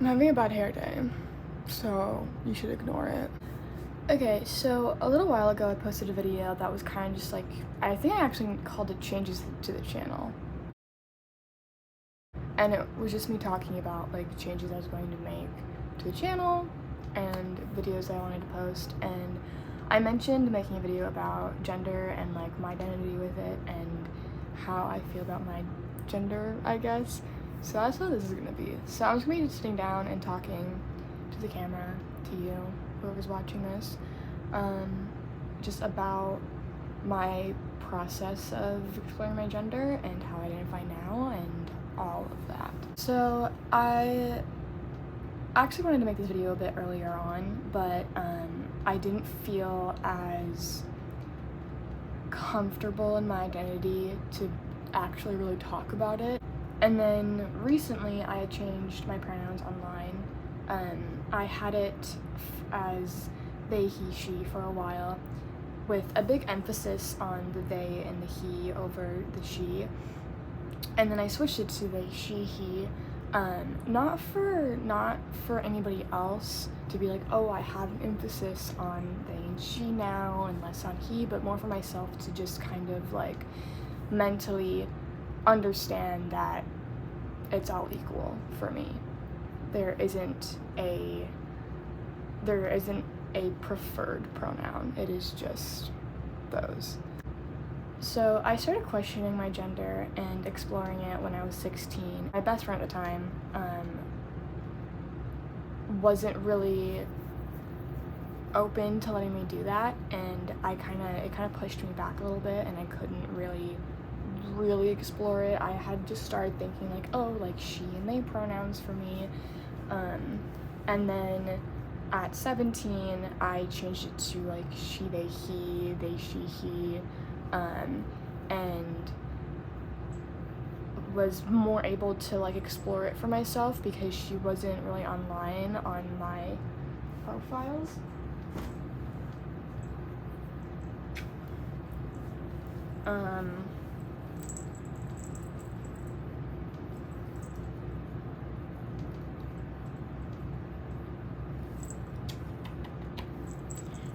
I'm having a bad hair day, so you should ignore it. Okay, so a little while ago I posted a video that was kind of just like, I think I actually called it changes to the channel. And it was just me talking about like changes I was going to make to the channel and videos I wanted to post, and I mentioned making a video about gender and like my identity with it and how I feel about my gender, I guess. So that's what this is gonna be. So I'm just gonna be sitting down and talking to the camera, to you, whoever's watching this, just about my process of exploring my gender and how I identify now and all of that. So I actually wanted to make this video a bit earlier on, but I didn't feel as comfortable in my identity to actually really talk about it. And then recently I had changed my pronouns online. I had it as they, he, she for a while, with a big emphasis on the they and the he over the she. And then I switched it to they, she, he, not for anybody else to be like, oh, I have an emphasis on they and she now and less on he, but more for myself to just kind of like mentally understand that it's all equal for me. There isn't a preferred pronoun. It is just those. So I started questioning my gender and exploring it when I was 16. My best friend at the time wasn't really open to letting me do that, and it kind of pushed me back a little bit, and I couldn't really explore it. I had just started thinking like, oh, like she and they pronouns for me, and then at 17 I changed it to like she, they, he, they, she, he, and was more able to like explore it for myself because she wasn't really online on my profiles.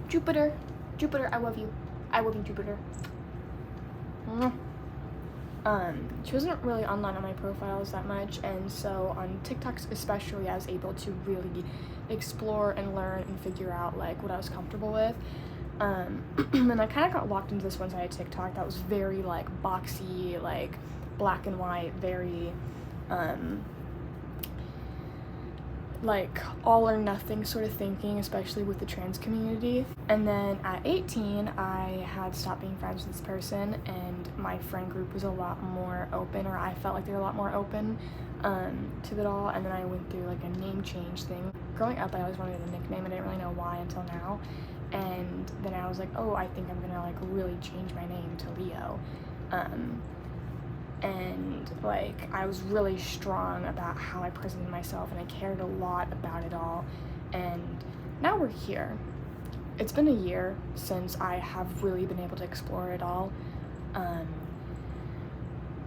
Jupiter, I love you, Jupiter. She wasn't really online on my profiles that much, and so on TikToks especially I was able to really explore and learn and figure out like what I was comfortable with. And I kind of got locked into this one-sided TikTok that was very like boxy, like black and white, very like all or nothing sort of thinking, especially with the trans community. And then at 18 I had stopped being friends with this person, and my friend group was a lot more open, or I felt like they were a lot more open to it all. And then I went through like a name change thing. Growing up I always wanted a nickname, I didn't really know why until now, and then I was like, oh, I think I'm gonna like really change my name to Leo. And like I was really strong about how I presented myself, and I cared a lot about it all, and now we're here. It's been a year since I have really been able to explore it all,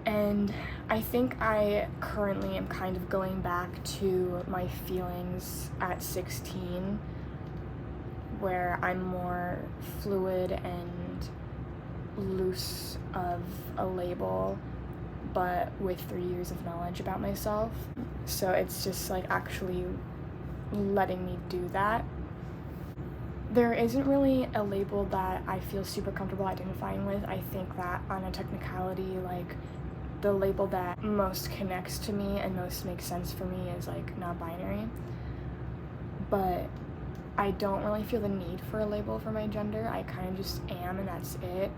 and I think I currently am kind of going back to my feelings at 16, where I'm more fluid and loose of a label, but with 3 years of knowledge about myself. So it's just like actually letting me do that. There isn't really a label that I feel super comfortable identifying with. I think that on a technicality, like the label that most connects to me and most makes sense for me is like non-binary. But I don't really feel the need for a label for my gender. I kind of just am, and that's it.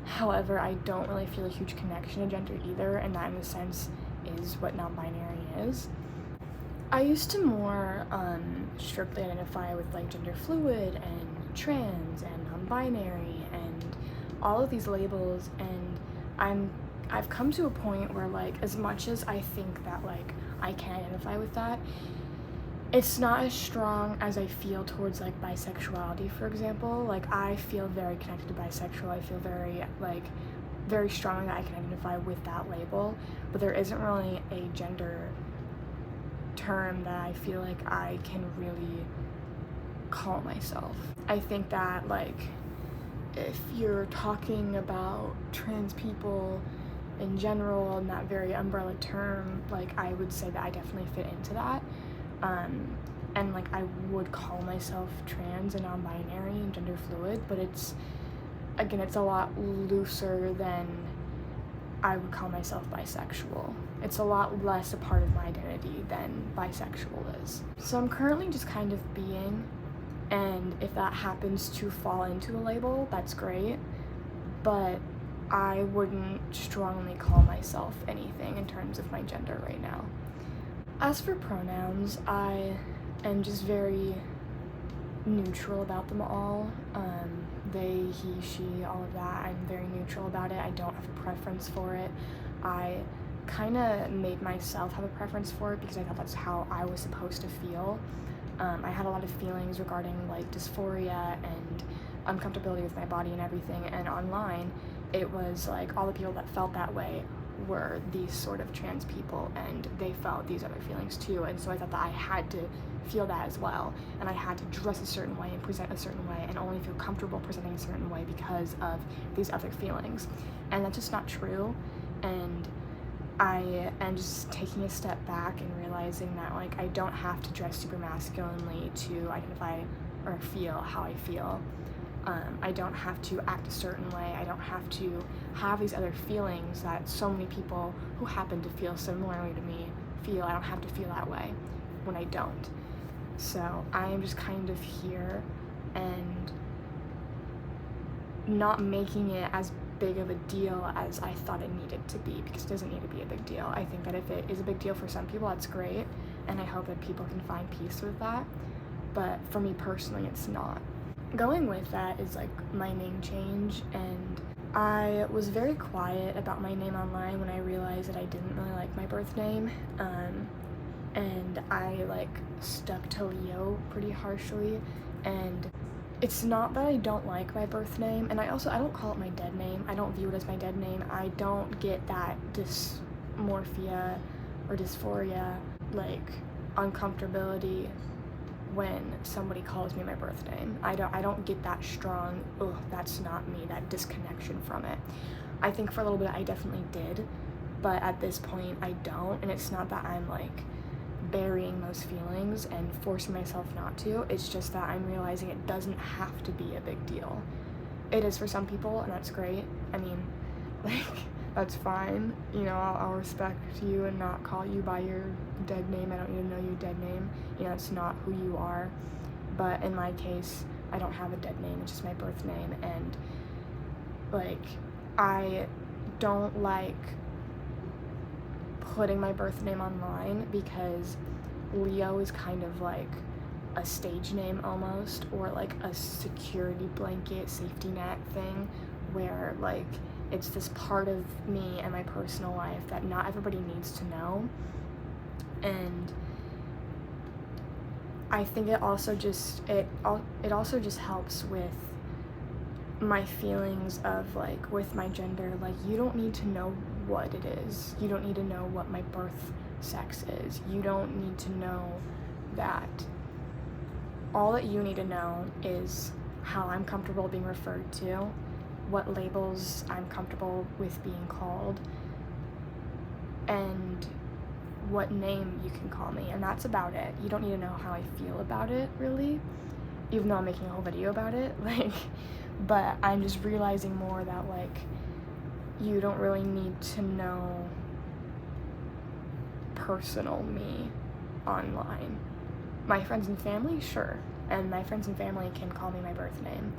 However, I don't really feel a huge connection to gender either, and that in a sense is what non-binary is. I used to more strictly identify with like gender fluid and trans and non-binary and all of these labels, and I've come to a point where like as much as I think that like I can identify with that, it's not as strong as I feel towards like bisexuality, for example. Like I feel very connected to bisexual. I feel very strongly that I can identify with that label, but there isn't really a gender term that I feel like I can really call myself. I think that, like, if you're talking about trans people in general in that very umbrella term, like, I would say that I definitely fit into that. And like, I would call myself trans and non-binary and gender fluid, but it's a lot looser than I would call myself bisexual. It's a lot less a part of my identity than bisexual is. So I'm currently just kind of being, and if that happens to fall into a label, that's great, but I wouldn't strongly call myself anything in terms of my gender right now. As for pronouns, I am just very neutral about them all. They, he, she, all of that. I'm very neutral about it. I don't have a preference for it. I kind of made myself have a preference for it because I thought that's how I was supposed to feel. I had a lot of feelings regarding like dysphoria and uncomfortability with my body and everything, and online it was like all the people that felt that way were these sort of trans people, and they felt these other feelings too, and so I thought that I had to feel that as well, and I had to dress a certain way and present a certain way and only feel comfortable presenting a certain way because of these other feelings, and that's just not true. And I am just taking a step back and realizing that, like, I don't have to dress super masculinely to identify or feel how I feel. I don't have to act a certain way. I don't have to have these other feelings that so many people who happen to feel similarly to me feel. I don't have to feel that way when I don't. So I am just kind of here and not making it as big of a deal as I thought it needed to be, because it doesn't need to be a big deal. I think that if it is a big deal for some people, that's great, and I hope that people can find peace with that, but for me personally, it's not. Going with that is like my name change, and I was very quiet about my name online when I realized that I didn't really like my birth name, and I like stuck to Leo pretty harshly. And it's not that I don't like my birth name, and I don't call it my dead name. I don't view it as my dead name. I don't get that dysmorphia or dysphoria, like uncomfortability, when somebody calls me my birth name. I don't get that strong, ugh, that's not me, that disconnection from it. I think for a little bit I definitely did, but at this point I don't, and it's not that I'm like burying those feelings and forcing myself not to. It's just that I'm realizing it doesn't have to be a big deal. It is for some people, and that's great. I mean, like, that's fine. You know, I'll respect you and not call you by your dead name. I don't need to know your dead name. You know, it's not who you are. But in my case, I don't have a dead name. It's just my birth name. And, like, I don't like putting my birth name online because Leo is kind of like a stage name almost, or like a security blanket, safety net thing, where like it's this part of me and my personal life that not everybody needs to know. And I think it also just helps with my feelings of like with my gender, like you don't need to know what it is. You don't need to know what my birth sex is. You don't need to know that. All that you need to know is how I'm comfortable being referred to, what labels I'm comfortable with being called, and what name you can call me, and that's about it. You don't need to know how I feel about it, really, even though I'm making a whole video about it, like, but I'm just realizing more that, like, you don't really need to know personal me online. My friends and family, sure, and my friends and family can call me my birth name,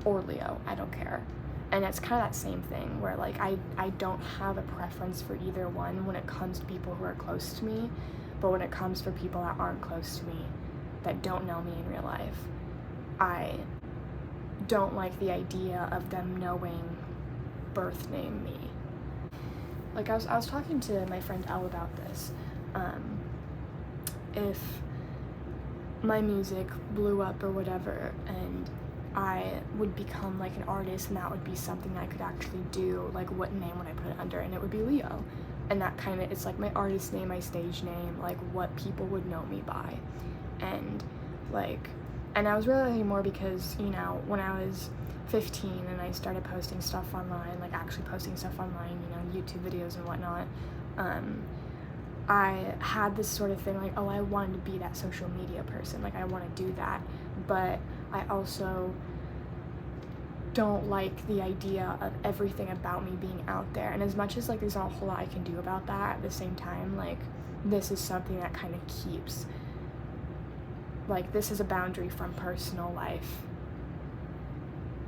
or Leo, I don't care. And it's kind of that same thing where like I don't have a preference for either one when it comes to people who are close to me, but when it comes for people that aren't close to me, that don't know me in real life, I don't like the idea of them knowing birth name me. Like I was talking to my friend Elle about this. If my music blew up or whatever, and I would become like an artist, and that would be something I could actually do, like what name would I put it under? And it would be Leo. and that kind of, it's like my artist name, my stage name, like what people would know me by. And like, and I was realizing more because, you know, when I was 15 and I started posting stuff online, like actually posting stuff online, you know, YouTube videos and whatnot, I had this sort of thing like, oh, I wanted to be that social media person, like I want to do that, but I also don't like the idea of everything about me being out there. And as much as like there's not a whole lot I can do about that, at the same time, like this is something that kind of keeps, like this is a boundary from personal life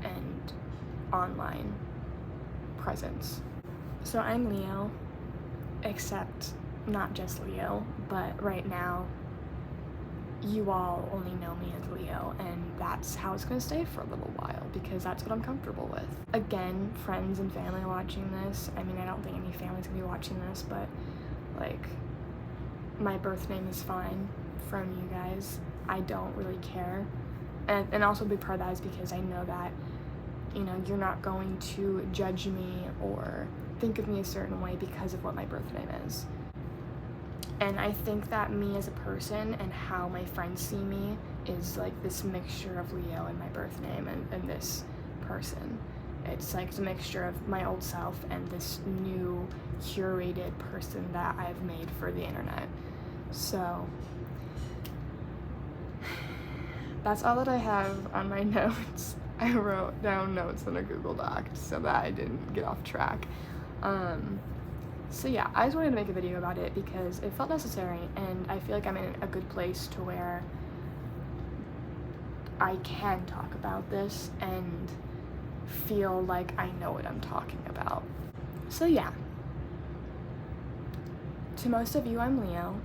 and online presence. So I'm Leo, except not just Leo, but right now you all only know me as Leo, and that's how it's gonna stay for a little while because that's what I'm comfortable with. Again, friends and family watching this, I mean, I don't think any family's gonna be watching this, but like my birth name is fine from you guys. I don't really care. And also a big part of that is because I know that, you know, you're not going to judge me or think of me a certain way because of what my birth name is. And I think that me as a person and how my friends see me is like this mixture of Leo and my birth name and this person. It's like a mixture of my old self and this new curated person that I've made for the internet. So that's all that I have on my notes. I wrote down notes in a Google Doc so that I didn't get off track. So yeah, I just wanted to make a video about it because it felt necessary, and I feel like I'm in a good place to where I can talk about this and feel like I know what I'm talking about. So yeah, to most of you, I'm Leo.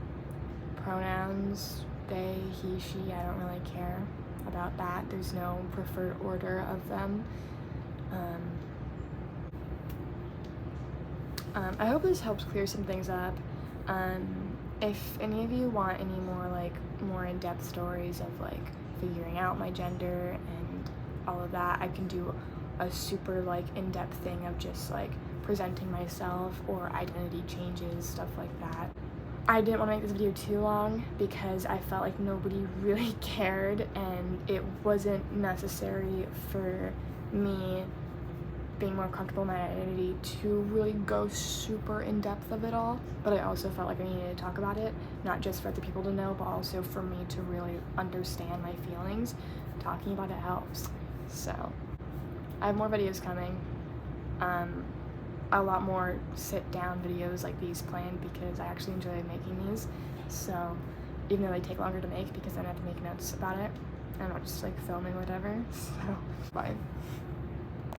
Pronouns, they, he, she, I don't really care about that. There's no preferred order of them. I hope this helps clear some things up. If any of you want any more like more in-depth stories of like figuring out my gender and all of that, I can do a super like in-depth thing of just like presenting myself or identity changes, stuff like that. I didn't want to make this video too long because I felt like nobody really cared, and it wasn't necessary for me being more comfortable in my identity to really go super in depth of it all, but I also felt like I needed to talk about it, not just for other people to know, but also for me to really understand my feelings. Talking about it helps. So I have more videos coming, a lot more sit down videos like these planned because I actually enjoy making these, so even though they take longer to make because then I have to make notes about it, I'm not just like filming whatever, so bye.